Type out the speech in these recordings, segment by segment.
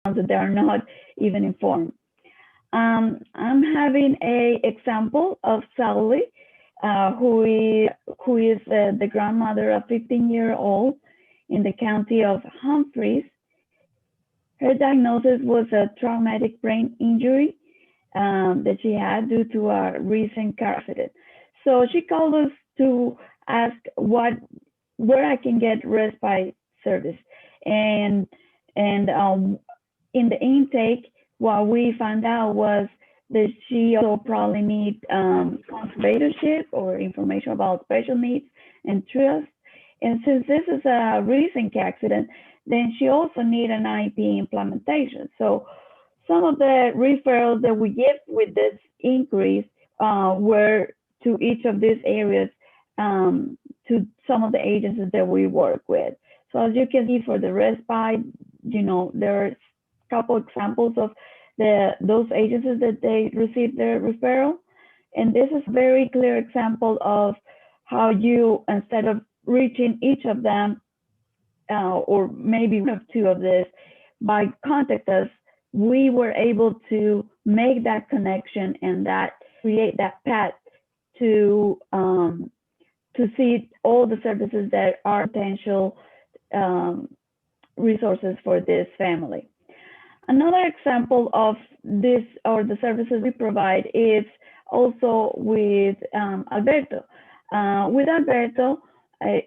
that they are not even informed. I'm having a example of Sally, who is the grandmother of 15-year-old in the county of Humphreys. Her diagnosis was a traumatic brain injury that she had due to a recent car accident. So she called us to ask where I can get respite service, and in the intake, what we found out was that she also probably needs conservatorship or information about special needs and trust. And since this is a recent accident, then she also needs an IEP implementation. So some of the referrals that we give with this increase were to each of these areas, to some of the agencies that we work with. So as you can see for the respite, there are a couple examples of those agencies that they received their referral. And this is a very clear example of how you, instead of reaching each of them, or maybe one of two of this, by contact us, we were able to make that connection and that create that path to see all the services that are potential resources for this family. Another example of this, or the services we provide, is also with Alberto. With Alberto,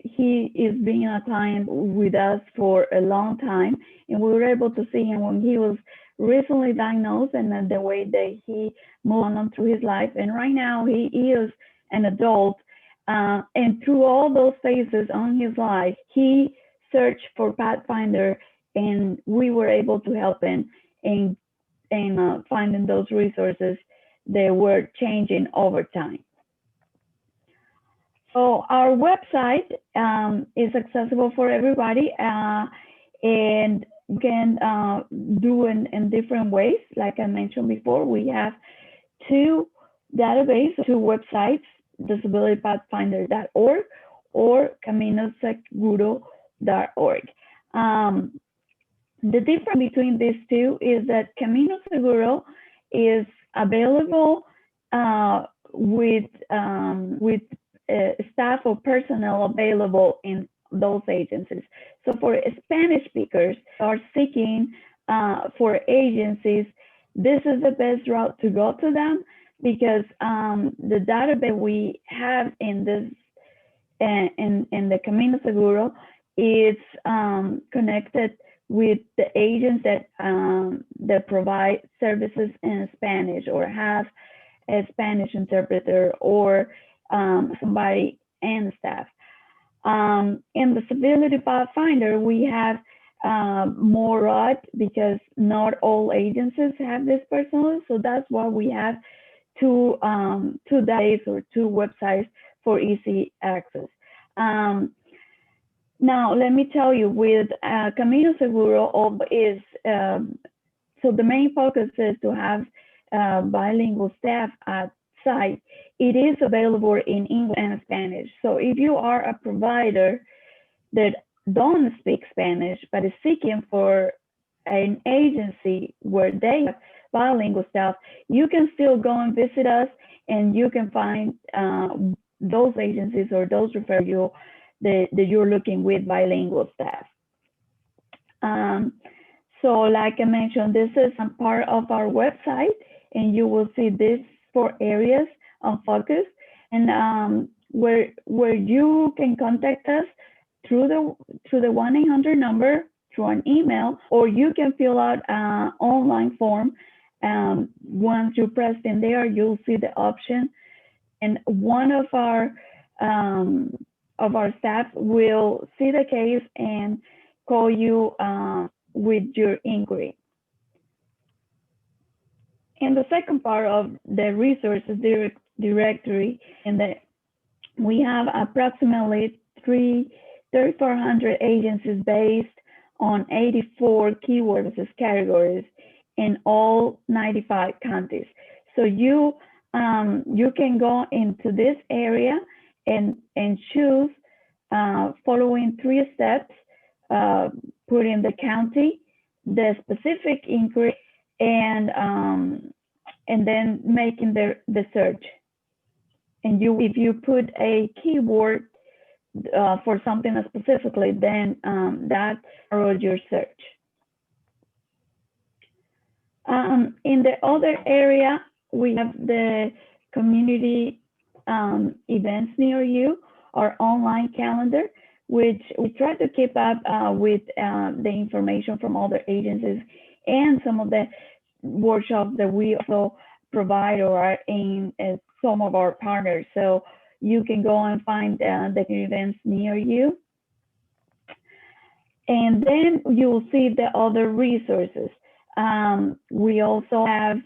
he is being a client with us for a long time, and we were able to see him when he was recently diagnosed and the way that he moved on through his life. And right now he is an adult, and through all those phases on his life, he searched for Pathfinder, and we were able to help him in finding those resources that were changing over time. So our website is accessible for everybody, and you can do in different ways. Like I mentioned before, we have two databases, two websites, disabilitypathfinder.org or caminoseguro.org. The difference between these two is that Camino Seguro is available with staff or personnel available in those agencies. So for Spanish speakers who are seeking for agencies, this is the best route to go to them, because the database we have in this in the Camino Seguro is connected with the agents that provide services in Spanish or have a Spanish interpreter or somebody and staff. In the Disability Pathfinder, we have more broad, because not all agencies have this personally. So that's why we have two days or two websites for easy access. Now, let me tell you, with Camino Seguro is, so the main focus is to have bilingual staff at site. It is available in English and Spanish. So if you are a provider that don't speak Spanish, but is seeking for an agency where they have bilingual staff, you can still go and visit us, and you can find those agencies or those refer you that you're looking with bilingual staff. So like I mentioned, this is a part of our website, and you will see these 4 areas of focus, and where you can contact us through the 1-800 number, through an email, or you can fill out an online form. Once you press in there, you'll see the option, and one of our staff will see the case and call you with your inquiry. And the second part of the resources directory, and that we have approximately 3,400 agencies based on 84 keyword categories in all 95 counties. So you can go into this area and choose following 3 steps, put in the county, the specific inquiry, and then making the search. And if you put a keyword for something specifically, then that narrows your search. In the other area, we have the community events near you, our online calendar, which we try to keep up with the information from other agencies and some of the workshops that we also provide or are in some of our partners. So you can go and find the events near you. And then you will see the other resources. We also have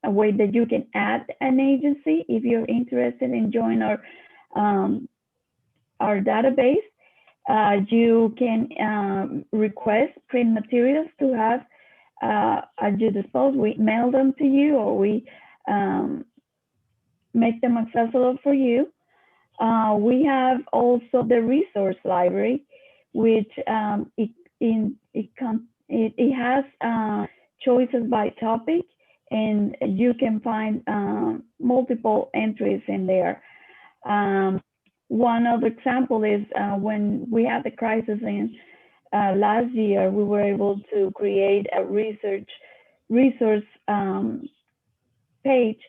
a way that you can add an agency if you're interested in joining our database. You can request print materials to have at your disposal. We mail them to you, or we make them accessible for you. We have also the resource library, which it has choices by topic, and you can find multiple entries in there. One other example is when we had the crisis in last year, we were able to create a resource page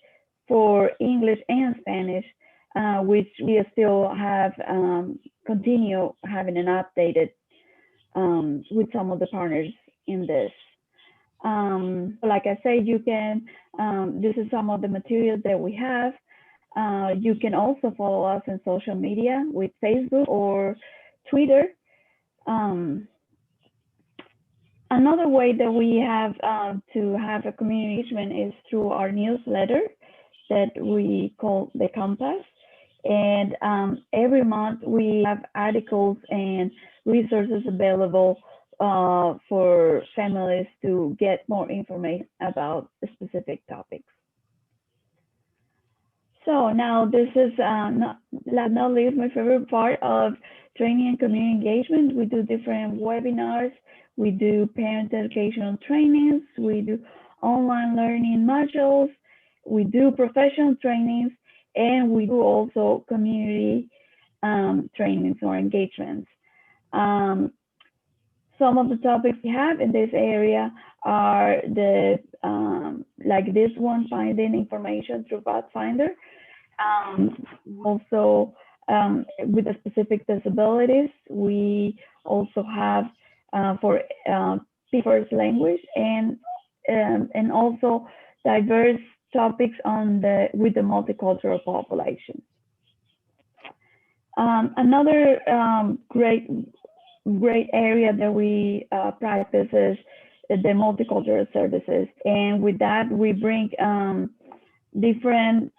for English and Spanish, which we still have continue having an updated with some of the partners in this. Like I say, you can, this is some of the materials that we have. You can also follow us on social media with Facebook or Twitter. Another way that we have to have a communication is through our newsletter that we call the Compass. And every month we have articles and resources available for families to get more information about specific topics. So now this is not least my favorite part of training and community engagement. We do different webinars, we do parent educational trainings, we do online learning modules, we do professional trainings, and we do also community trainings or engagements. Some of the topics we have in this area are the like this one, finding information through Pathfinder. Also, with the specific disabilities, we also have for first language and also diverse topics on with the multicultural population. Another great area that we practice is the multicultural services, and with that we bring different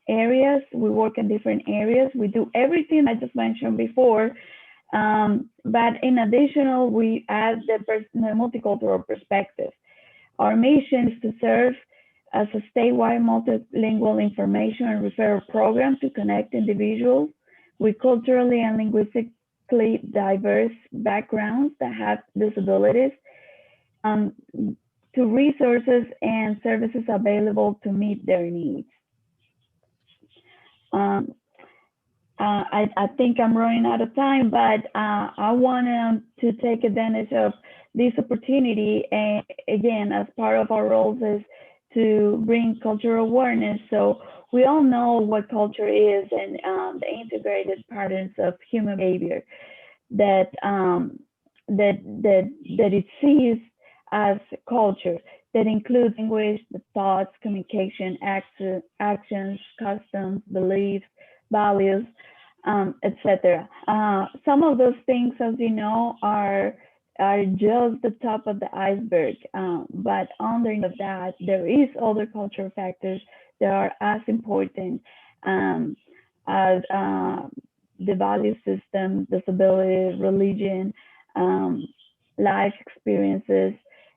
areas. We work in different areas. We do everything I just mentioned before, but in addition, we add the multicultural perspective. Our mission is to serve as a statewide multilingual information and referral program to connect individuals with culturally and linguistically diverse backgrounds that have disabilities to resources and services available to meet their needs. I think I'm running out of time, but I want to take advantage of this opportunity. And again, as part of our roles is to bring cultural awareness. So we all know what culture is and the integrated patterns of human behavior that it sees as culture, that includes language, the thoughts, communication, actions, customs, beliefs, values, etc. Some of those things, as you know, are just the top of the iceberg, but underneath that, there is other cultural factors that are as important as the value system, disability, religion, life experiences,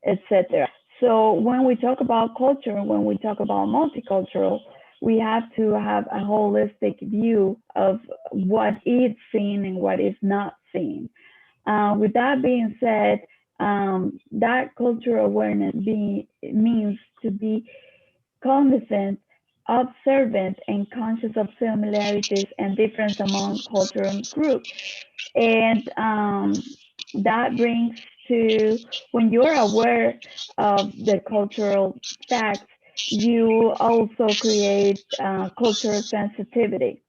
etc. So when we talk about culture, when we talk about multicultural, we have to have a holistic view of what is seen and what is not seen. With that being said, That cultural awareness means to be cognizant, observant, and conscious of similarities and difference among cultural groups. And that brings to when you're aware of the cultural facts, you also create cultural sensitivity.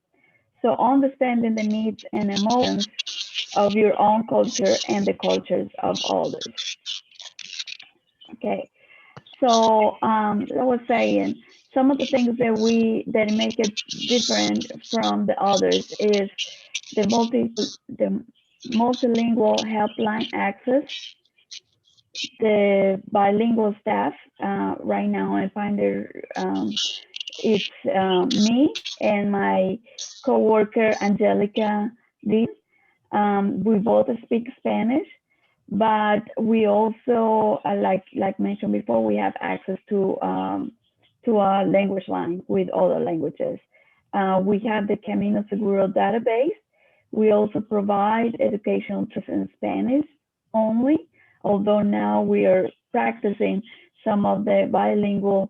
So understanding the needs and emotions of your own culture and the cultures of others. Okay. So I was saying some of the things that make it different from the others is the multilingual helpline access, the bilingual staff. Right now, I find it's me and my coworker Angelica Dean. We both speak Spanish, but we also, like mentioned before, we have access to a language line with other languages. We have the Camino Seguro database. We also provide educational tools in Spanish only, although now we are practicing some of the bilingual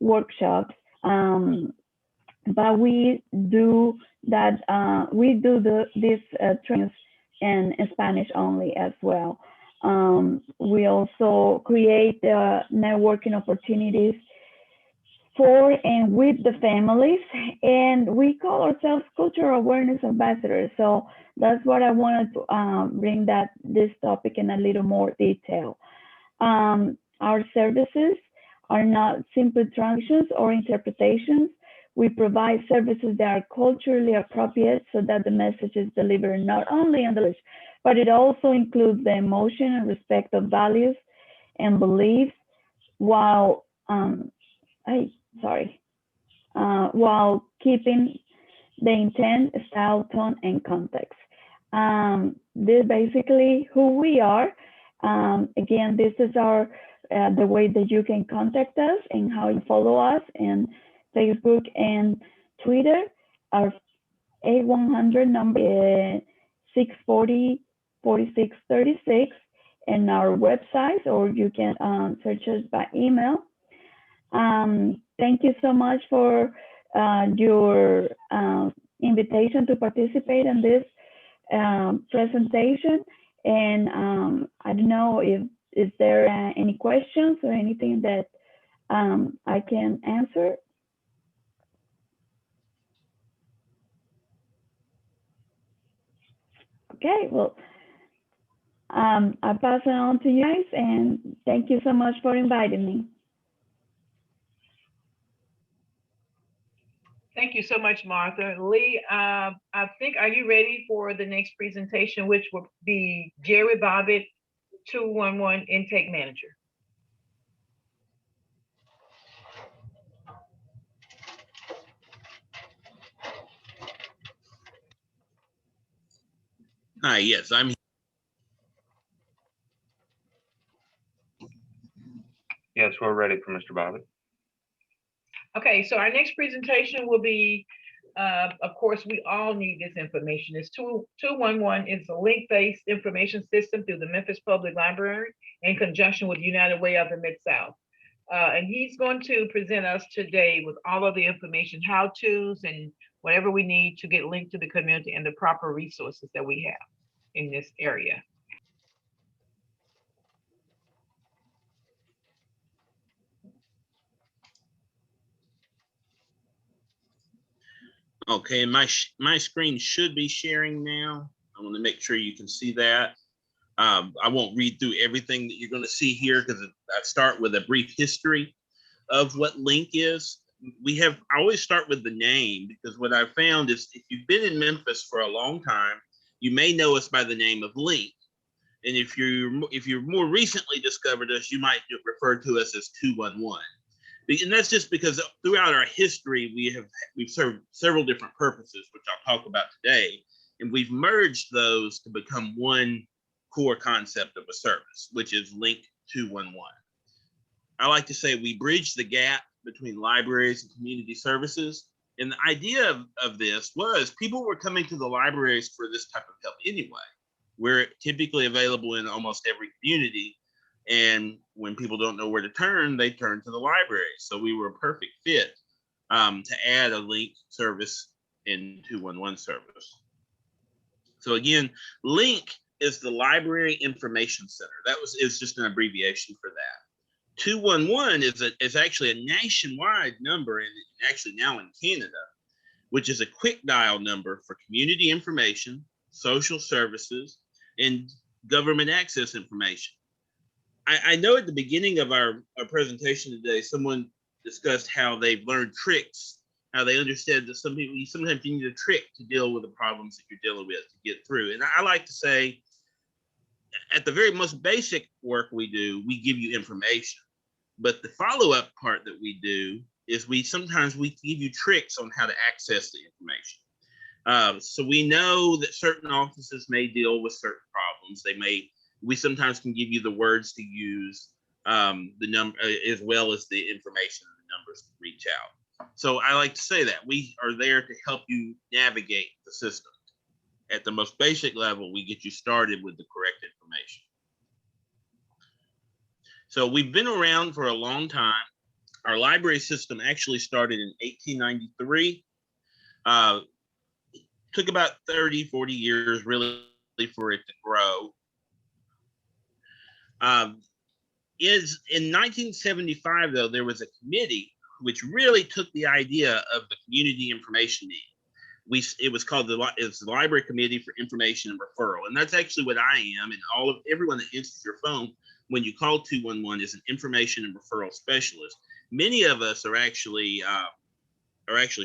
workshops. But we do that. We do these trainings in Spanish only as well. We also create networking opportunities for and with the families, and we call ourselves cultural awareness ambassadors. So that's what I wanted to bring this topic in a little more detail. Our services are not simple translations or interpretations. We provide services that are culturally appropriate so that the message is delivered not only in English, but it also includes the emotion and respect of values and beliefs while sorry, while keeping the intent, style, tone, and context. This is basically who we are. Again, this is the way that you can contact us and how you follow us in Facebook and Twitter. Our 8100 number is 640 4636, and our website, or you can search us by email. Thank you so much for your invitation to participate in this presentation. And I don't know if is there any questions or anything that I can answer. Okay, well, I'll pass it on to you guys, and thank you so much for inviting me. Thank you so much, Martha. Lee, I think, are you ready for the next presentation, which will be Jerry Bobbitt, 211 Intake Manager? Hi, yes, I'm here. Yes, we're ready for Mr. Bobbitt. Okay, so our next presentation will be, of course, we all need this information. It's 211 is a link-based information system through the Memphis Public Library in conjunction with United Way of the Mid-South. And he's going to present us today with all of the information, how-tos, and whatever we need to get linked to the community and the proper resources that we have in this area. Okay, my screen should be sharing now. I want to make sure you can see that. I won't read through everything that you're going to see here because I start with a brief history of what LINK is. I always start with the name because what I found is if you've been in Memphis for a long time, you may know us by the name of LINK. And if you're more recently discovered us, you might refer to us as 211. And that's just because throughout our history, we've served several different purposes, which I'll talk about today. And we've merged those to become one core concept of a service, which is Link 211. I like to say we bridge the gap between libraries and community services. And the idea of this was people were coming to the libraries for this type of help anyway. We're typically available in almost every community. And when people don't know where to turn, they turn to the library. So we were a perfect fit to add a link service in 211 service. So again, LINK is the Library Information Center. Is just an abbreviation for that. 211 is actually a nationwide number, and actually now in Canada, which is a quick dial number for community information, social services, and government access information. I know at the beginning of our presentation today, someone discussed how they've learned tricks, how they understand that sometimes you need a trick to deal with the problems that you're dealing with to get through. And I like to say, at the very most basic work we do, we give you information. But the follow-up part that we do is sometimes we give you tricks on how to access the information. So we know that certain offices may deal with certain problems. We sometimes can give you the words to use, the number, as well as the information and the numbers to reach out. So I like to say that we are there to help you navigate the system. At the most basic level, we get you started with the correct information. So we've been around for a long time. Our library system actually started in 1893. It took about 30, 40 years really for it to grow. In 1975, though, there was a committee which really took the idea of the community information need. It was called the Library Committee for Information and Referral, and that's actually what I am. And everyone that answers your phone when you call 211 is an information and referral specialist. Many of us are actually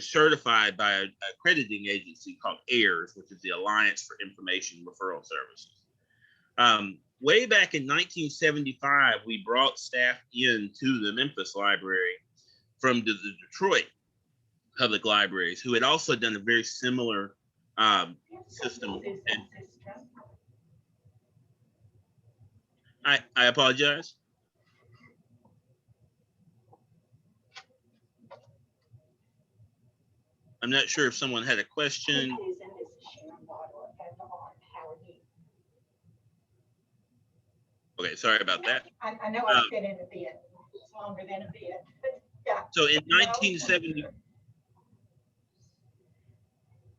certified by an accrediting agency called AIRS, which is the Alliance for Information Referral Services. Way back in 1975, we brought staff into the Memphis Library from the Detroit Public Libraries, who had also done a very similar system. And I apologize. I'm not sure if someone had a question. Okay, sorry about that. I know I fit in a bit. It's longer than a bit. Yeah. So in 1970.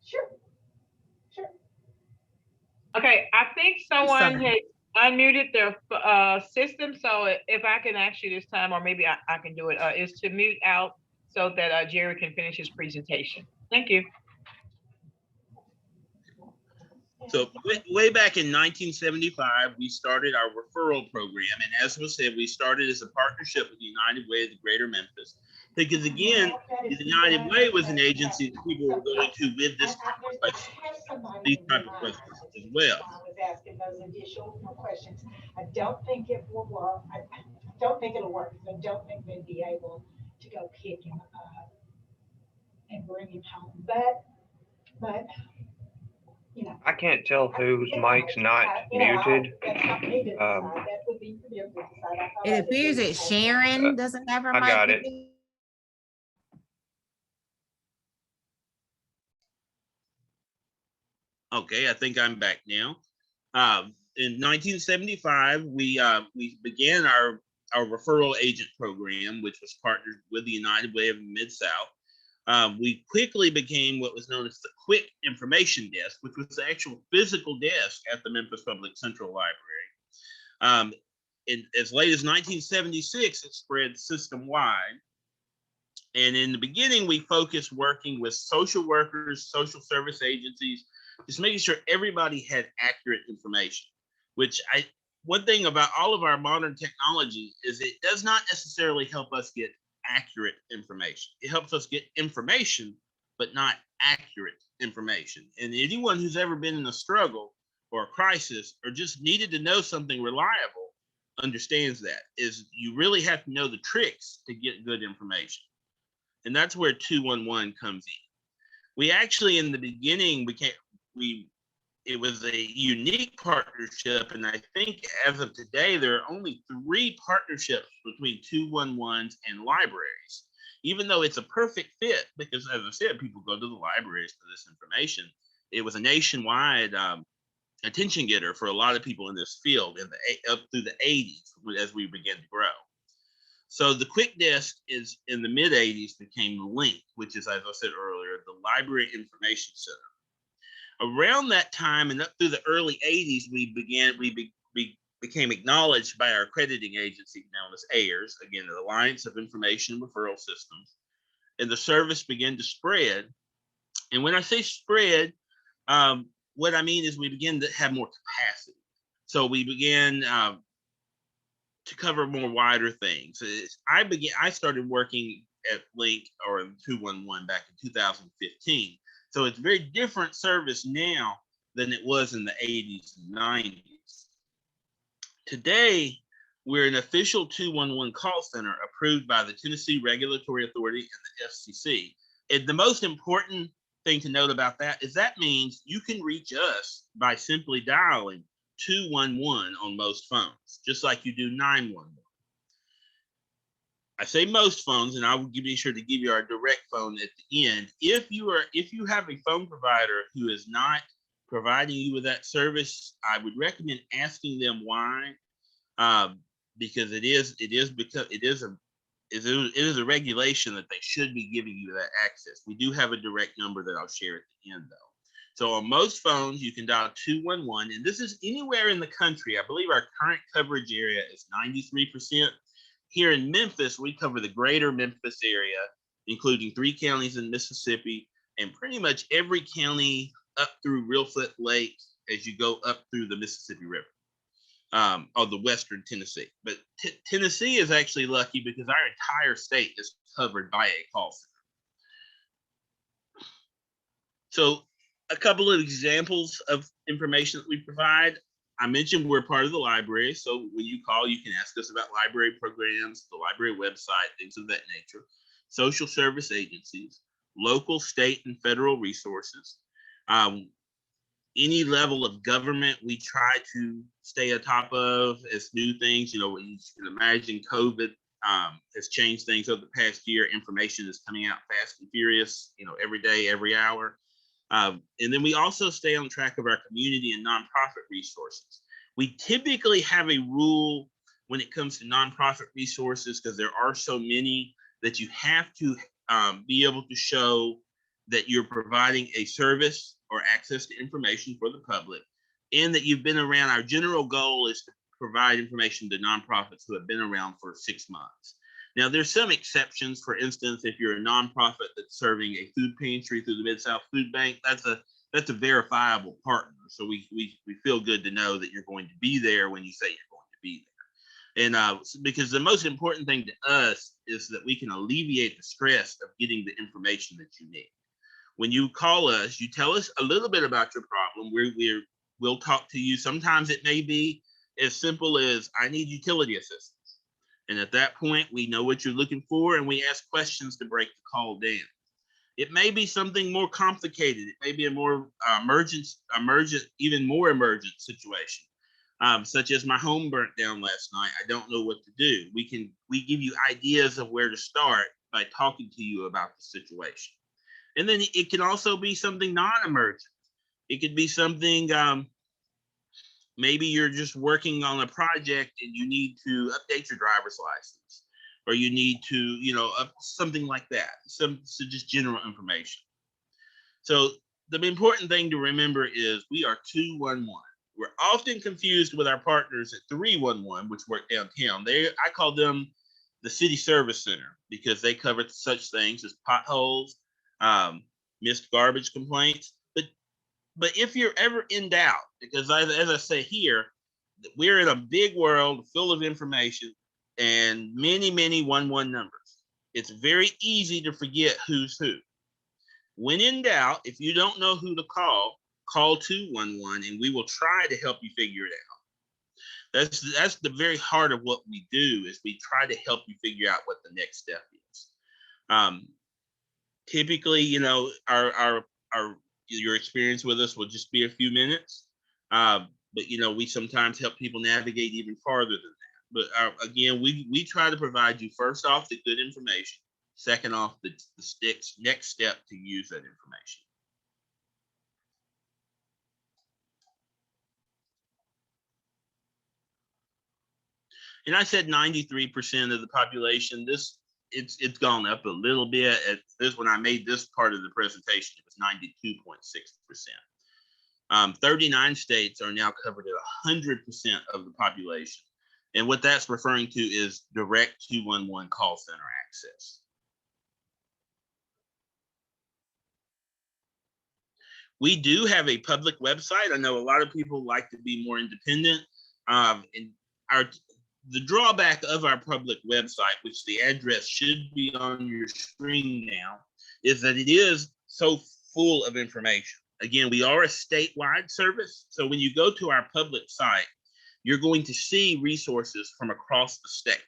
Sure. Okay, I think someone had unmuted their system. So if I can ask you this time, or maybe I can do it, is to mute out so that Jerry can finish his presentation. Thank you. So way back in 1975, we started our referral program. And as was said, we started as a partnership with the United Way of the Greater Memphis. Because again, the United Way was an agency that people were going to with these type of questions as well. I was asking those additional questions. I don't think it will work. I don't think it'll work. I don't think they'd be able to go pick him up and bring him home. But you know, I can't tell whose mic's not muted. It appears that Sharon doesn't have her mic. I got it. Okay, I think I'm back now. In 1975, we began our referral agent program, which was partnered with the United Way of the Mid-South. We quickly became what was known as the Quick Information Desk, which was the actual physical desk at the Memphis Public Central Library. As late as 1976, it spread system-wide. And in the beginning, we focused working with social workers, social service agencies, just making sure everybody had accurate information, one thing about all of our modern technology is it does not necessarily help us get accurate information. It helps us get information, but not accurate information. And anyone who's ever been in a struggle or a crisis or just needed to know something reliable understands that is you really have to know the tricks to get good information. And that's where 211 comes in. We actually, in the beginning, it was a unique partnership. And I think as of today, there are only 3 partnerships between 211s and libraries, even though it's a perfect fit, because as I said, people go to the libraries for this information. It was a nationwide attention getter for a lot of people in this field up through the 80s as we began to grow. So the Quick Desk is in the mid 80s became the Link, which is, as I said earlier, the Library Information Center. Around that time and up through the early 80s, we became acknowledged by our accrediting agency known as AIRS, again, the Alliance of Information Referral Systems, and the service began to spread. And when I say spread, what I mean is we began to have more capacity. So we began to cover more wider things. I started working at Link or 211 back in 2015. So it's a very different service now than it was in the 80s and 90s. Today, we're an official 211 call center approved by the Tennessee Regulatory Authority and the FCC. And the most important thing to note about that is that means you can reach us by simply dialing 211 on most phones, just like you do 911. I say most phones, and I will be sure to give you our direct phone at the end. If you have a phone provider who is not providing you with that service, I would recommend asking them why, because it is a regulation that they should be giving you that access. We do have a direct number that I'll share at the end, though. So on most phones, you can dial 211, and this is anywhere in the country. I believe our current coverage area is 93%. Here in Memphis, we cover the greater Memphis area, including 3 counties in Mississippi and pretty much every county up through Real Foot Lake as you go up through the Mississippi River, or the western Tennessee. But Tennessee is actually lucky because our entire state is covered by a call center. So a couple of examples of information that we provide. I mentioned we're part of the library. So when you call, you can ask us about library programs, the library website, things of that nature, social service agencies, local, state, and federal resources. Any level of government we try to stay on top of as new things. You can imagine COVID has changed things over the past year. Information is coming out fast and furious, every day, every hour. And then we also stay on track of our community and nonprofit resources. We typically have a rule when it comes to nonprofit resources, because there are so many, that you have to be able to show that you're providing a service or access to information for the public, and that you've been around. Our general goal is to provide information to nonprofits who have been around for 6 months. Now, there's some exceptions. For instance, if you're a nonprofit that's serving a food pantry through the Mid-South Food Bank, that's a verifiable partner. So we feel good to know that you're going to be there when you say you're going to be there. And because the most important thing to us is that we can alleviate the stress of getting the information that you need. When you call us, you tell us a little bit about your problem. We'll talk to you. Sometimes it may be as simple as, I need utility assistance. And at that point, we know what you're looking for, and we ask questions to break the call down. It may be something more complicated. It may be a more even more emergent situation, such as my home burnt down last night. I don't know what to do. We give you ideas of where to start by talking to you about the situation. And then it can also be something non-emergent. It could be something, maybe you're just working on a project and you need to update your driver's license, or you need to, something like that. So just general information. So the important thing to remember is we are 211. We're often confused with our partners at 311, which work downtown. I call them the city service center, because they cover such things as potholes, missed garbage complaints. But if you're ever in doubt, because as I say here, we're in a big world full of information and many, many 11 numbers. It's very easy to forget who's who. When in doubt, if you don't know who to call 211, and we will try to help you figure it out. That's the very heart of what we do, is we try to help you figure out what the next step is. Typically, your experience with us will just be a few minutes, but we sometimes help people navigate even farther than that. But again, we try to provide you, first off, the good information, second off, the next step to use that information. And I said 93% of the population. It's gone up a little bit. At this, when I made this part of the presentation, it was 92.6%. 39 states are now covered at 100% of the population. And what that's referring to is direct 211 call center access. We do have a public website. I know a lot of people like to be more independent. And the drawback of our public website, which the address should be on your screen now, is that it is so full of information. Again, we are a statewide service. So when you go to our public site, you're going to see resources from across the state.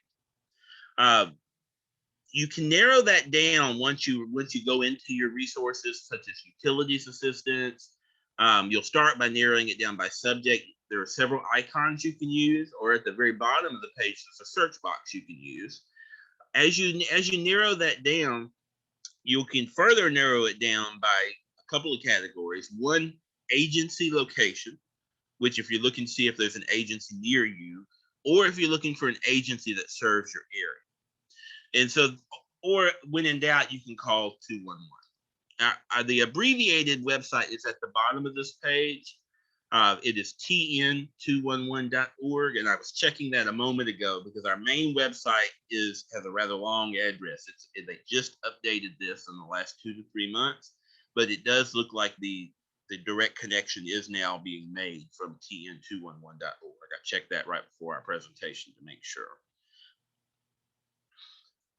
You can narrow that down once you go into your resources, such as utilities assistance. You'll start by narrowing it down by subject. There are several icons you can use, or at the very bottom of the page, there's a search box you can use. As you narrow that down, you can further narrow it down by a couple of categories. One, agency location, which if you're looking to see if there's an agency near you, or if you're looking for an agency that serves your area. And so, or when in doubt, you can call 211. The abbreviated website is at the bottom of this page. It is tn211.org, and I was checking that a moment ago because our main website has a rather long address. They just updated this in the last 2 to 3 months, but it does look like the direct connection is now being made from tn211.org. I checked that right before our presentation to make sure.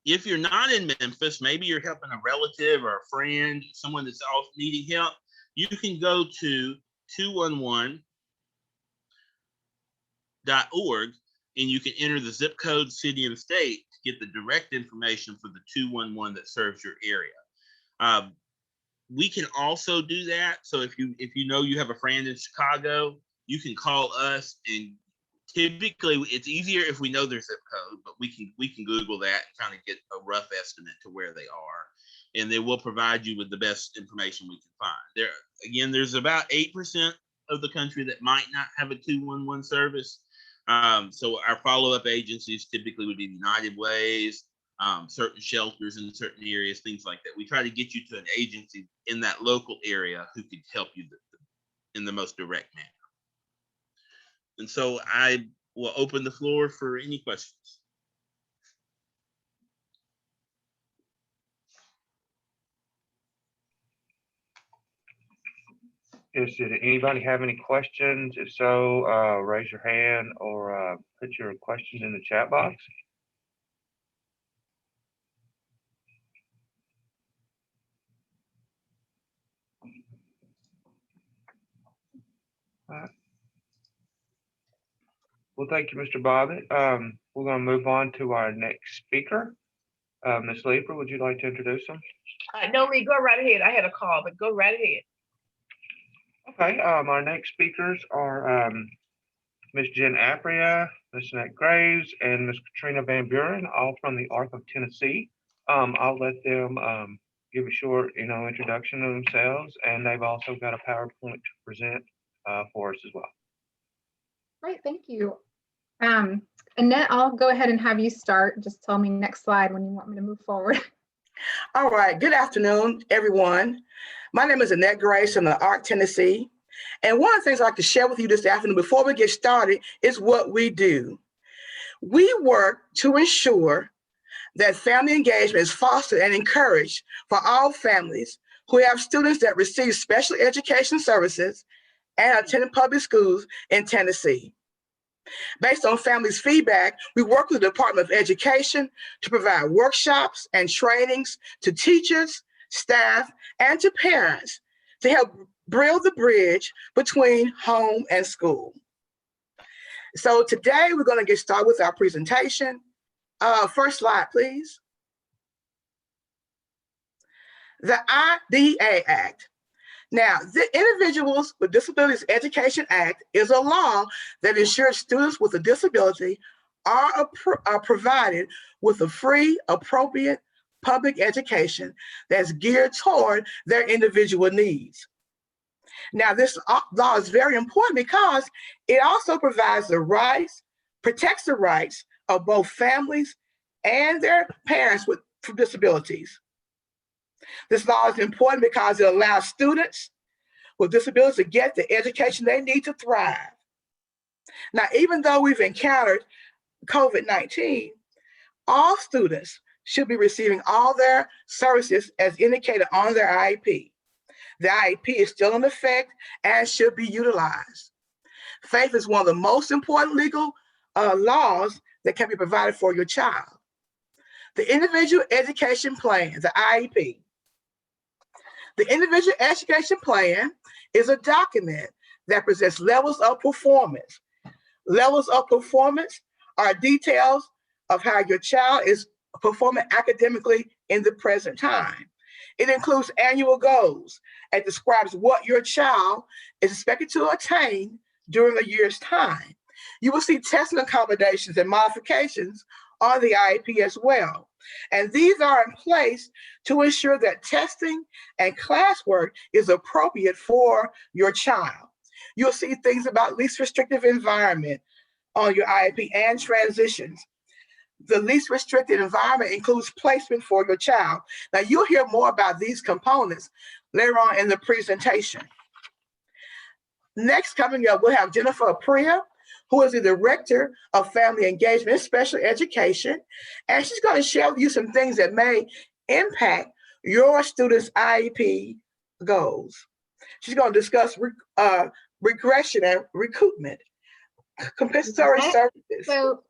If you're not in Memphis, maybe you're helping a relative or a friend, someone that's also needing help, you can go to 211.org and you can enter the zip code, city, and state to get the direct information for the 211 that serves your area. We can also do that. So if you know you have a friend in Chicago, you can call us, and typically it's easier if we know their zip code, but we can Google that and kind of get a rough estimate to where they are, and they will provide you with the best information we can find. There's about 8% of the country that might not have a 211 service. So our follow-up agencies typically would be United Ways, certain shelters in certain areas, things like that. We try to get you to an agency in that local area who could help you in the most direct manner. And so I will open the floor for any questions. Did anybody have any questions? If so, raise your hand or put your questions in the chat box. All right. Well, thank you, Mr. Bobbitt. We're going to move on to our next speaker. Ms. Leeper, would you like to introduce him? No, Reed, go right ahead. I had a call, but go right ahead. Okay, our next speakers are Ms. Jen Apria, Ms. Annette Graves, and Ms. Katrina Van Buren, all from the Arc of Tennessee. I'll let them give a short, introduction of themselves, and they've also got a PowerPoint to present for us as well. Great, thank you. Annette, I'll go ahead and have you start. Just tell me next slide when you want me to move forward. All right, good afternoon, everyone. My name is Annette Grace from the Arc, Tennessee. And one of the things I'd like to share with you this afternoon before we get started is what we do. We work to ensure that family engagement is fostered and encouraged for all families who have students that receive special education services and attend public schools in Tennessee. Based on families' feedback, we work with the Department of Education to provide workshops and trainings to teachers, staff, and to parents to help build the bridge between home and school. So today we're going to get started with our presentation. First slide, please. The IDEA Act. Now, the Individuals with Disabilities Education Act is a law that ensures students with a disability are provided with a free, appropriate public education that's geared toward their individual needs. Now, this law is very important because it also provides the rights, protects the rights of both families and their parents with disabilities. This law is important because it allows students with disabilities to get the education they need to thrive. Now, even though we've encountered COVID-19, all students should be receiving all their services as indicated on their IEP. The IEP is still in effect and should be utilized. FAPE is one of the most important legal laws that can be provided for your child. The Individual Education Plan, the IEP. The Individual Education Plan is a document that presents levels of performance. Levels of performance are details of how your child is performing academically in the present time. It includes annual goals and describes what your child is expected to attain during a year's time. You will see testing accommodations and modifications on the IEP as well. And these are in place to ensure that testing and classwork is appropriate for your child. You'll see things about least restrictive environment on your IEP and transitions. The least restricted environment includes placement for your child. Now, you'll hear more about these components later on in the presentation. Next, coming up, we'll have Jennifer Apria, who is the Director of Family Engagement and Special Education, and she's going to share with you some things that may impact your students' IEP goals. She's going to discuss regression and recoupment, compensatory services. So,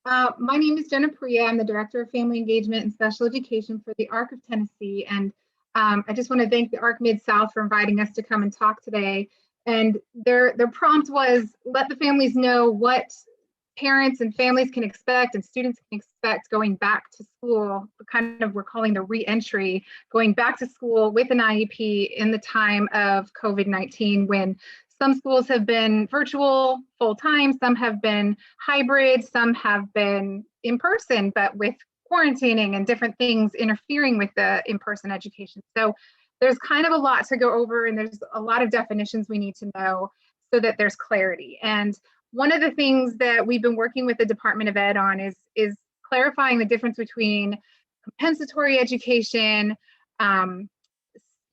my name is Jenna Priya. I'm the Director of Family Engagement and Special Education for the ARC of Tennessee. And I just want to thank the ARC Mid-South for inviting us to come and talk today. And their prompt was, let the families know what parents and families can expect and students can expect going back to school, kind of we're calling the re-entry, going back to school with an IEP in the time of COVID-19, when some schools have been virtual full-time, some have been hybrid, some have been in person, but with quarantining and different things interfering with the in-person education. So there's kind of a lot to go over, and there's a lot of definitions we need to know so that there's clarity. And one of the things that we've been working with the Department of Ed on is clarifying the difference between compensatory education,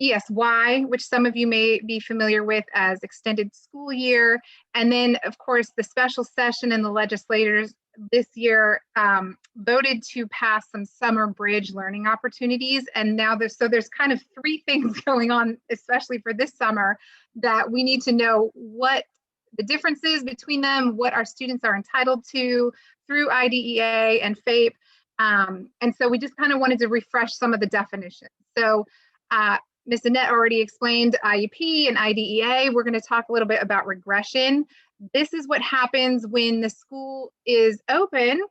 ESY, which some of you may be familiar with as extended school year, and then of course the special session and the legislators this year voted to pass some summer bridge learning opportunities. And now there's kind of three things going on, especially for this summer, that we need to know what the differences between them, what our students are entitled to through IDEA and FAPE. And so we just kind of wanted to refresh some of the definitions. So Ms. Annette already explained IEP and IDEA. We're going to talk a little bit about regression. This is what happens when the school is open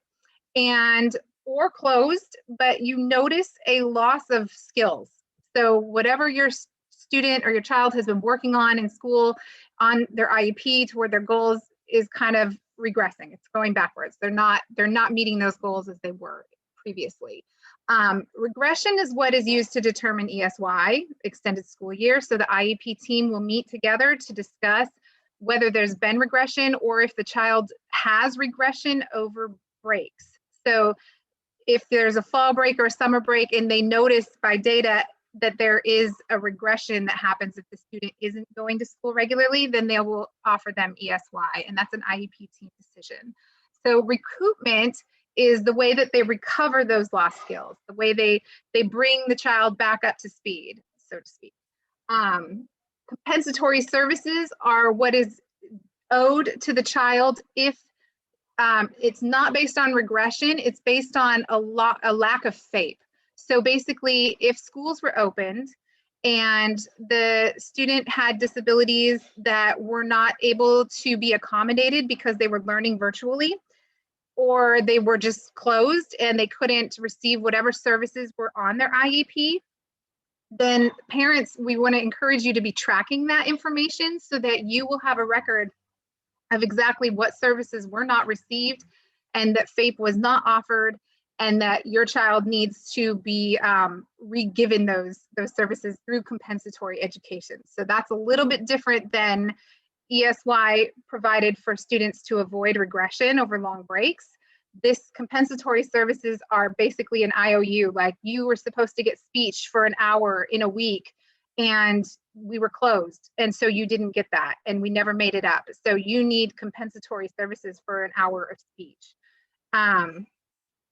or closed, but you notice a loss of skills. So whatever your student or your child has been working on in school on their IEP toward their goals is kind of regressing. It's going backwards. They're not meeting those goals as they were previously. Regression is what is used to determine ESY, extended school year. So the IEP team will meet together to discuss whether there's been regression or if the child has regression over breaks. So if there's a fall break or a summer break and they notice by data that there is a regression that happens if the student isn't going to school regularly, then they will offer them ESY, and that's an IEP team decision. So recoupment is the way that they recover those lost skills, the way they bring the child back up to speed, so to speak. Compensatory services are what is owed to the child if it's not based on regression, it's based on a lack of FAPE. So basically, if schools were opened and the student had disabilities that were not able to be accommodated because they were learning virtually, or they were just closed and they couldn't receive whatever services were on their IEP, then parents, we want to encourage you to be tracking that information so that you will have a record of exactly what services were not received and that FAPE was not offered, and that your child needs to be re-given those services through compensatory education. So that's a little bit different than ESY provided for students to avoid regression over long breaks. this compensatory services are basically an IOU. Like, you were supposed to get speech for an hour in a week and we were closed. And so you didn't get that and we never made it up. So you need compensatory services for an hour of speech.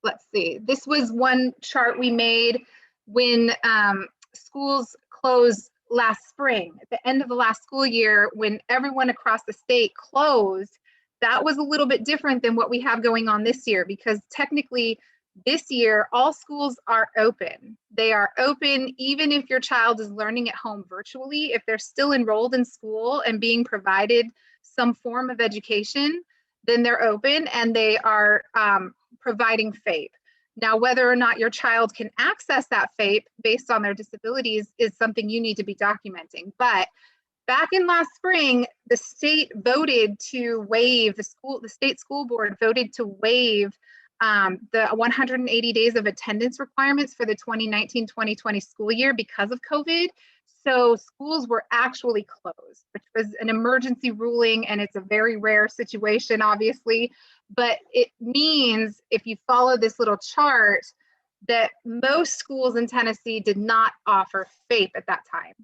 Let's see, this was one chart we made when schools closed last spring. At the end of the last school year, when everyone across the state closed, that was a little bit different than what we have going on this year, because technically this year, all schools are open. They are open even if your child is learning at home virtually. If they're still enrolled in school and being provided some form of education, then they're open and they are providing FAPE. Now, whether or not your child can access that FAPE based on their disabilities is something you need to be documenting. But back in last spring, the state voted to waive, the state school board voted to waive the 180 days of attendance requirements for the 2019-2020 school year because of COVID. So schools were actually closed, which was an emergency ruling, and it's a very rare situation, obviously. But it means, if you follow this little chart, that most schools in Tennessee did not offer FAPE at that time.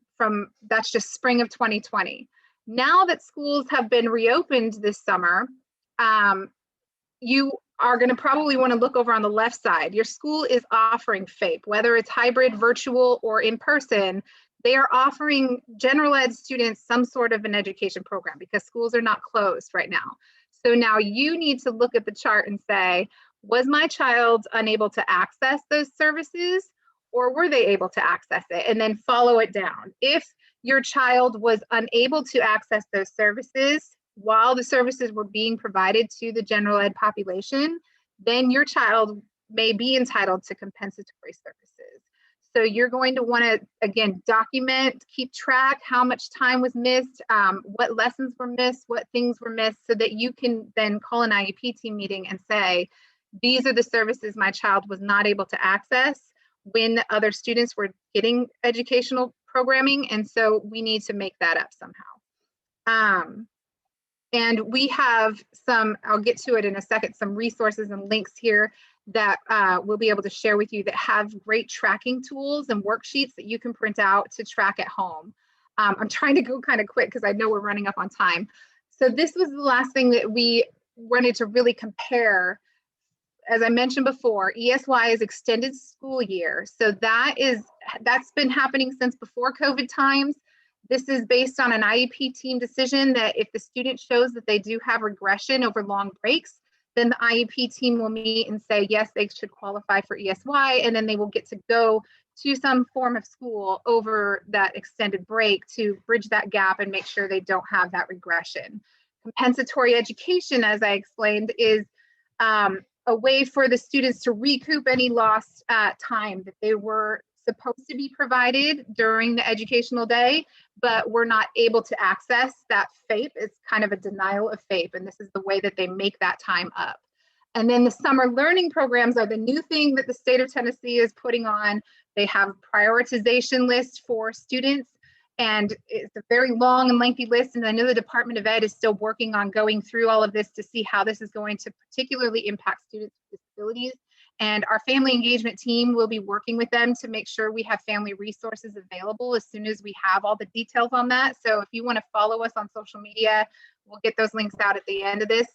That's just spring of 2020. Now that schools have been reopened this summer, you are going to probably want to look over on the left side. Your school is offering FAPE, whether it's hybrid, virtual, or in person. They are offering general ed students some sort of an education program because schools are not closed right now. So now you need to look at the chart and say, was my child unable to access those services, or were they able to access it? And then follow it down. If your child was unable to access those services while the services were being provided to the general ed population, then your child may be entitled to compensatory services. So you're going to want to, again, document, keep track how much time was missed, what lessons were missed, what things were missed, so that you can then call an IEP team meeting and say, these are the services my child was not able to access when other students were getting educational programming. And so we need to make that up somehow. And we have some, I'll get to it in a second, some resources and links here that we'll be able to share with you that have great tracking tools and worksheets that you can print out to track at home. I'm trying to go kind of quick because I know we're running up on time. So this was the last thing that we wanted to really compare. As I mentioned before, ESY is extended school year. So that's been happening since before COVID times. This is based on an IEP team decision that if the student shows that they do have regression over long breaks, then the IEP team will meet and say, yes, they should qualify for ESY, and then they will get to go to some form of school over that extended break to bridge that gap and make sure they don't have that regression. Compensatory education, as I explained, is a way for the students to recoup any lost time that they were supposed to be provided during the educational day, but were not able to access that FAPE. It's kind of a denial of FAPE, and this is the way that they make that time up. And then the summer learning programs are the new thing that the state of Tennessee is putting on. They have prioritization lists for students, and it's a very long and lengthy list. And I know the Department of Ed is still working on going through all of this to see how this is going to particularly impact students with disabilities. And our family engagement team will be working with them to make sure we have family resources available as soon as we have all the details on that. So if you want to follow us on social media, we'll get those links out at the end of this.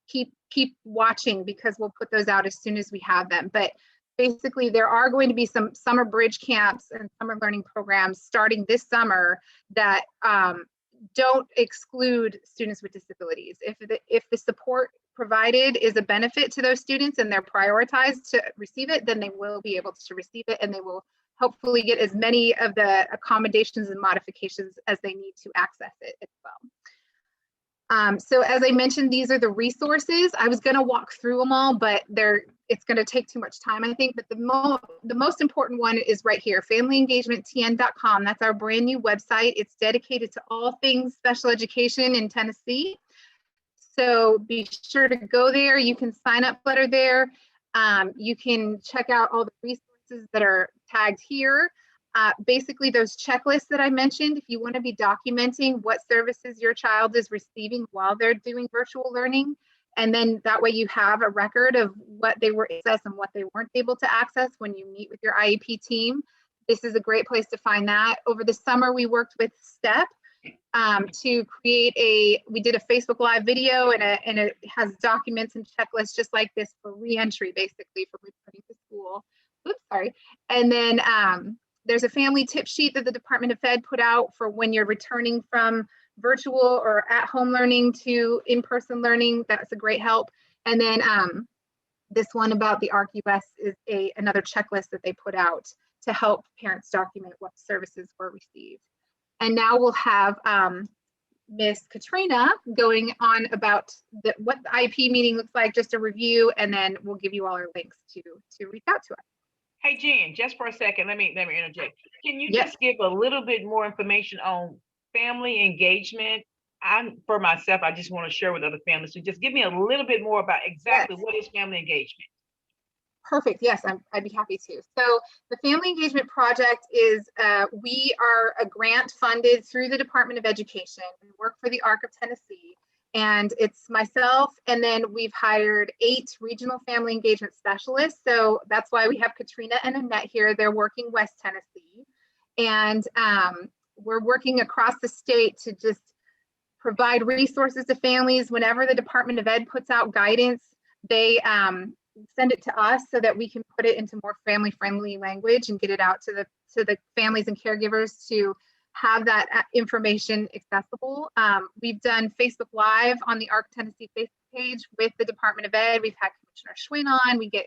Keep watching, because we'll put those out as soon as we have them. But basically, there are going to be some summer bridge camps and summer learning programs starting this summer that don't exclude students with disabilities. If the support provided is a benefit to those students and they're prioritized to receive it, then they will be able to receive it, and they will hopefully get as many of the accommodations and modifications as they need to access it as well. So as I mentioned, these are the resources. I was going to walk through them all, but it's going to take too much time, I think. But the most important one is right here, familyengagement.tn.com. That's our brand new website. It's dedicated to all things special education in Tennessee. So be sure to go there. You can sign up letter there. You can check out all the resources that are tagged here. Basically, those checklists that I mentioned, if you want to be documenting what services your child is receiving while they're doing virtual learning, And then that way you have a record of what they were able to access and what they weren't able to access when you meet with your IEP team. This is a great place to find that. Over the summer, we worked with STEP to create we did a Facebook Live video, and it has documents and checklists just like this for reentry, basically for returning to school. Oops, sorry. And then there's a family tip sheet that the Department of Ed put out for when you're returning from virtual or at-home learning to in-person learning. That's a great help. And then this one about the ARC US is another checklist that they put out to help parents document what services were received. And now we'll have Miss Katrina going on about what the IEP meeting looks like, just a review, and then we'll give you all our links to reach out to us. Hey, Jen, just for a second, let me interject. Can you just give a little bit more information on family engagement? For myself, I just want to share with other families. So just give me a little bit more about exactly what is family engagement. Perfect. Yes, I'd be happy to. So the Family Engagement Project is, we are a grant funded through the Department of Education. We work for the ARC of Tennessee, and it's myself, and then we've hired 8 regional family engagement specialists. So that's why we have Katrina and Annette here. They're working West Tennessee, and we're working across the state to just provide resources to families. Whenever the Department of Ed puts out guidance, they send it to us so that we can put it into more family-friendly language and get it out to the families and caregivers to have that information accessible. We've done Facebook Live on the ARC Tennessee Facebook page with the Department of Ed. We've had Commissioner Schwinn on. We get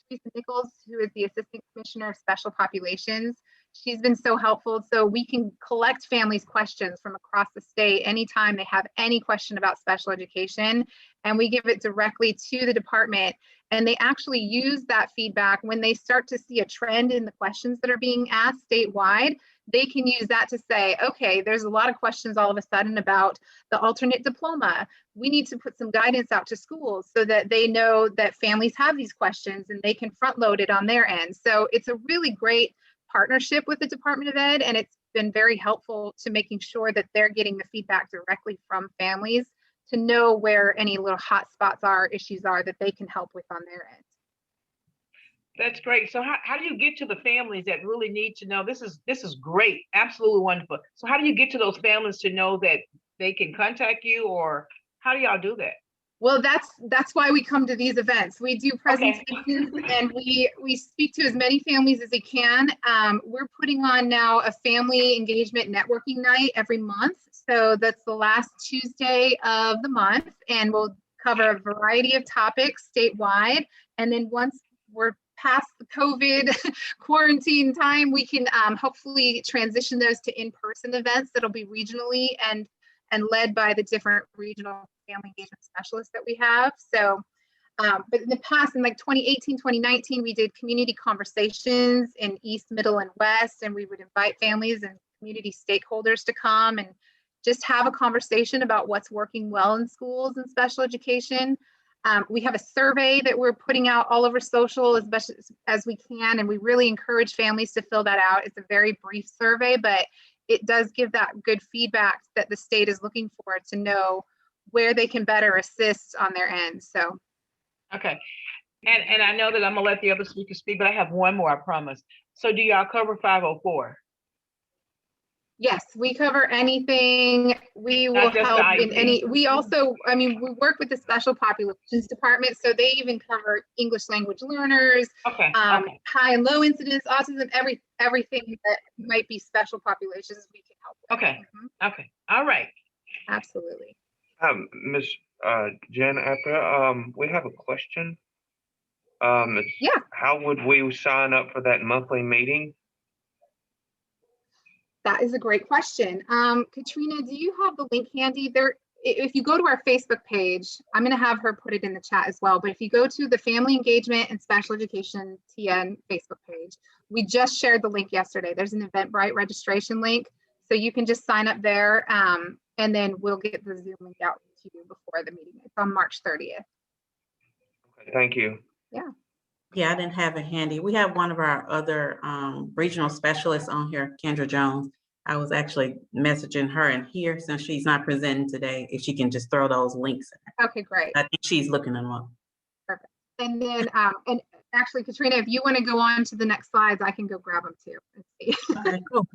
Teresa Nichols, who is the Assistant Commissioner of Special Populations. She's been so helpful. So we can collect families' questions from across the state anytime they have any question about special education, and we give it directly to the department. And they actually use that feedback when they start to see a trend in the questions that are being asked statewide. They can use that to say, okay, there's a lot of questions all of a sudden about the alternate diploma. We need to put some guidance out to schools so that they know that families have these questions and they can front load it on their end. So it's a really great partnership with the Department of Ed, and it's been very helpful to making sure that they're getting the feedback directly from families to know where any little hot spots are, issues are that they can help with on their end. That's great. So how do you get to the families that really need to know? This is great, absolutely wonderful. So how do you get to those families to know that they can contact you, or how do y'all do that? Well, that's why we come to these events. We do presentations and we speak to as many families as we can. We're putting on now a family engagement networking night every month. So that's the last Tuesday of the month, and we'll cover a variety of topics statewide. And then once we're past the COVID quarantine time, we can hopefully transition those to in-person events that'll be regionally and led by the different regional family engagement specialists that we have. So, but in the past, in like 2018, 2019, we did community conversations in East, Middle, and West, and we would invite families and community stakeholders to come and just have a conversation about what's working well in schools and special education. We have a survey that we're putting out all over social as best as we can, and we really encourage families to fill that out. It's a very brief survey, but it does give that good feedback that the state is looking for to know where they can better assist on their end. So, okay. And I know that I'm gonna let the other speakers speak, but I have one more, I promise. So do y'all cover 504? Yes, we cover anything. We will help in any, we also, I mean, we work with the Special Populations Department, so they even cover English language learners, high and low incidence, autism, everything that might be special populations we can help with. Okay, okay, all right. Absolutely. Ms. Jen Apria, we have a question. Yeah. How would we sign up for that monthly meeting? That is a great question. Katrina, do you have the link handy there? If you go to our Facebook page, I'm going to have her put it in the chat as well. But if you go to the Family Engagement and Special Education TN Facebook page, we just shared the link yesterday. There's an Eventbrite registration link. So you can just sign up there and then we'll get the Zoom link out to you before the meeting. It's on March 30th. Okay, thank you. Yeah. Yeah, I didn't have it handy. We have one of our other regional specialists on here, Kendra Jones. I was actually messaging her in here since she's not presenting today, if she can just throw those links in. Okay, great. I think she's looking them up. Perfect. And then, and actually, Katrina, if you want to go on to the next slides, I can go grab them too. Let's see. Okay, cool.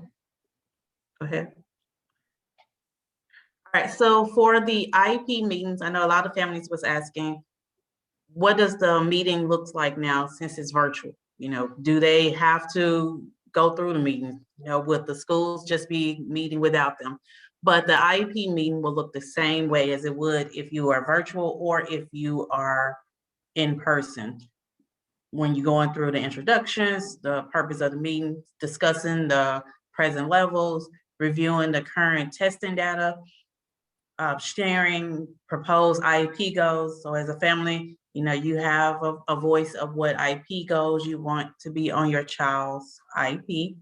Go ahead. All right, so for the IEP meetings, I know a lot of families was asking, what does the meeting looks like now since it's virtual? You know, do they have to go through the meeting? You know, would the schools just be meeting without them? But the IEP meeting will look the same way as it would if you are virtual or if you are in person. When you're going through the introductions, the purpose of the meeting, discussing the present levels, reviewing the current testing data, sharing proposed IEP goals. So as a family, you know, you have a voice of what IEP goals you want to be on your child's IEP,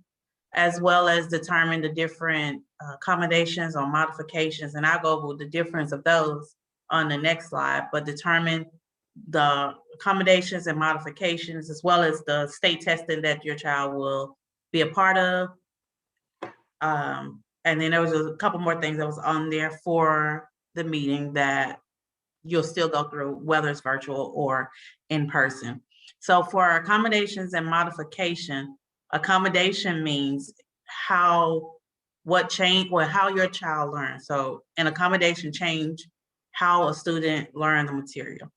as well as determine the different accommodations or modifications. And I'll go over the difference of those on the next slide, but determine the accommodations and modifications, as well as the state testing that your child will be a part of. And then there was a couple more things that was on there for the meeting that you'll still go through, whether it's virtual or in person. So for accommodations and modification, accommodation means how your child learns. So an accommodation change how a student learned the material,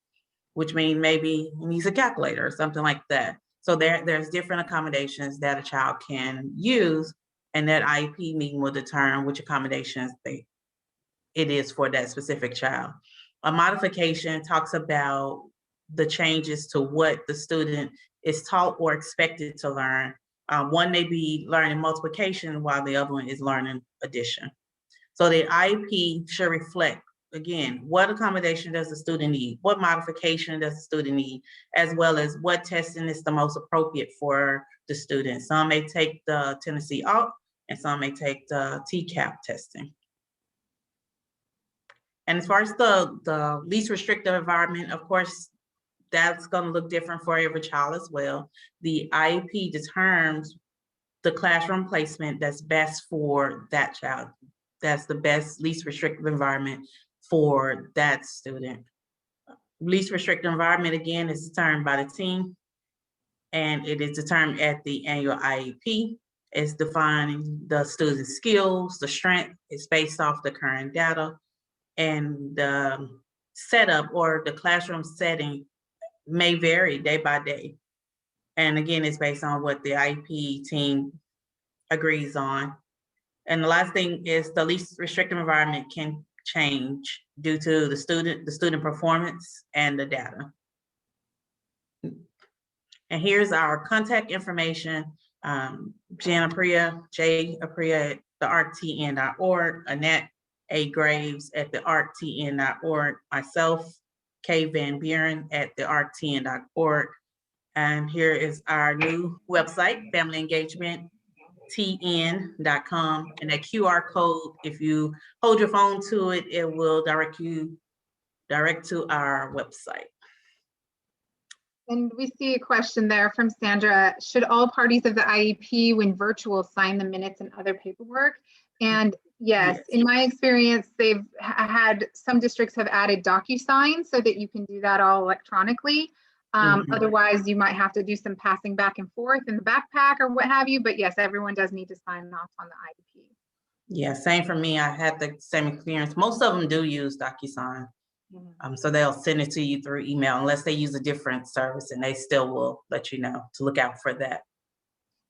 which means maybe he needs a calculator or something like that. So there's different accommodations that a child can use, and that IEP meeting will determine which accommodations it is for that specific child. A modification talks about the changes to what the student is taught or expected to learn. One may be learning multiplication while the other one is learning addition. So the IEP should reflect, again, what accommodation does the student need? What modification does the student need? As well as what testing is the most appropriate for the student. Some may take the Tennessee ALT and some may take the TCAP testing. And as far as the least restrictive environment, of course, that's going to look different for every child as well. The IEP determines the classroom placement that's best for that child. That's the best least restrictive environment for that student. Least restrictive environment, again, is determined by the team, and it is determined at the annual IEP. It's defining the student's skills, the strength. It's based off the current data, and the setup or the classroom setting may vary day by day. And again, it's based on what the IEP team agrees on. And the last thing is the least restrictive environment can change due to the student performance and the data. And here's our contact information. Jan Apria, J Apria at thearctn.org, Annette A. Graves at thearctn.org, myself, K. Van Buren at thearctn.org. And here is our new website, Family Engagement tn.com, and that QR code, if you hold your phone to it, it will direct to our website. And we see a question there from Sandra. Should all parties of the IEP, when virtual, sign the minutes and other paperwork? And yes, in my experience, they've had, some districts have added DocuSign so that you can do that all electronically. Otherwise, you might have to do some passing back and forth in the backpack or what have you. But yes, everyone does need to sign off on the IEP. Yeah, same for me. I had the same experience. Most of them do use DocuSign. So they'll send it to you through email unless they use a different service, and they still will let you know to look out for that.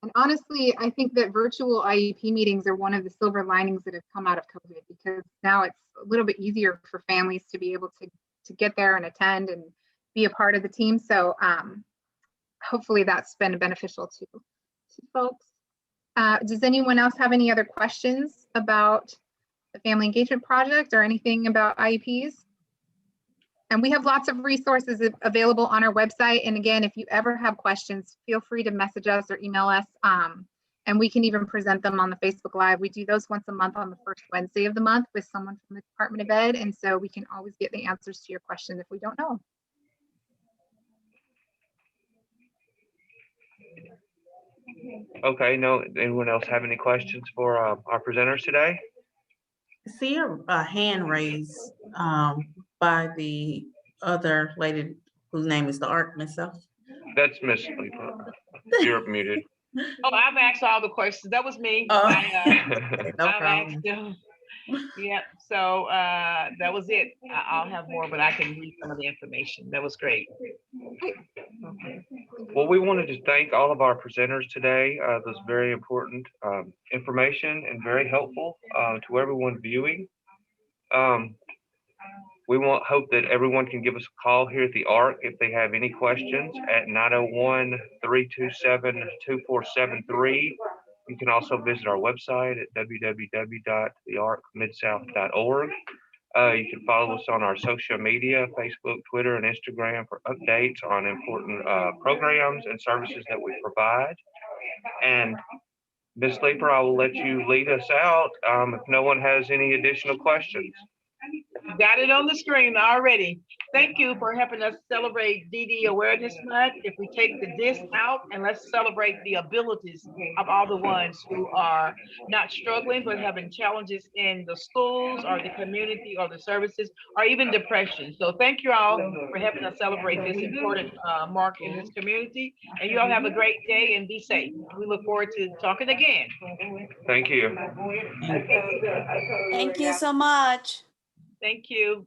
And honestly, I think that virtual IEP meetings are one of the silver linings that have come out of COVID, because now it's a little bit easier for families to be able to get there and attend and be a part of the team. So hopefully that's been beneficial to folks. Does anyone else have any other questions about the Family Engagement Project or anything about IEPs? And we have lots of resources available on our website. And again, if you ever have questions, feel free to message us or email us. And we can even present them on the Facebook Live. We do those once a month on the first Wednesday of the month with someone from the Department of Ed. And so we can always get the answers to your questions if we don't know. Okay, no, anyone else have any questions for our presenters today? I see a hand raised by the other lady whose name is the ARC myself. That's Miss Sleeper. You're muted. Oh, I've asked all the questions. That was me. Oh, no I've problem. asked them. Yep. So that was it. I'll have more, but I can read some of the information. That was great. Well, we wanted to thank all of our presenters today. This was very important information and very helpful to everyone viewing. We hope that everyone can give us a call here at the ARC if they have any questions at 901-327-2473. You can also visit our website at www.thearcmidsouth.org. You can follow us on our social media, Facebook, Twitter, and Instagram for updates on important programs and services that we provide. And Ms. Sleeper, I will let you lead us out if no one has any additional questions. Got it on the screen already. Thank you for helping us celebrate DD Awareness Month. If we take the this out and let's celebrate the abilities of all the ones who are not struggling, but having challenges in the schools or the community or the services or even depression. So thank you all for helping us celebrate this important mark in this community. And you all have a great day and be safe. We look forward to talking again. Thank you. Thank you so much. Thank you.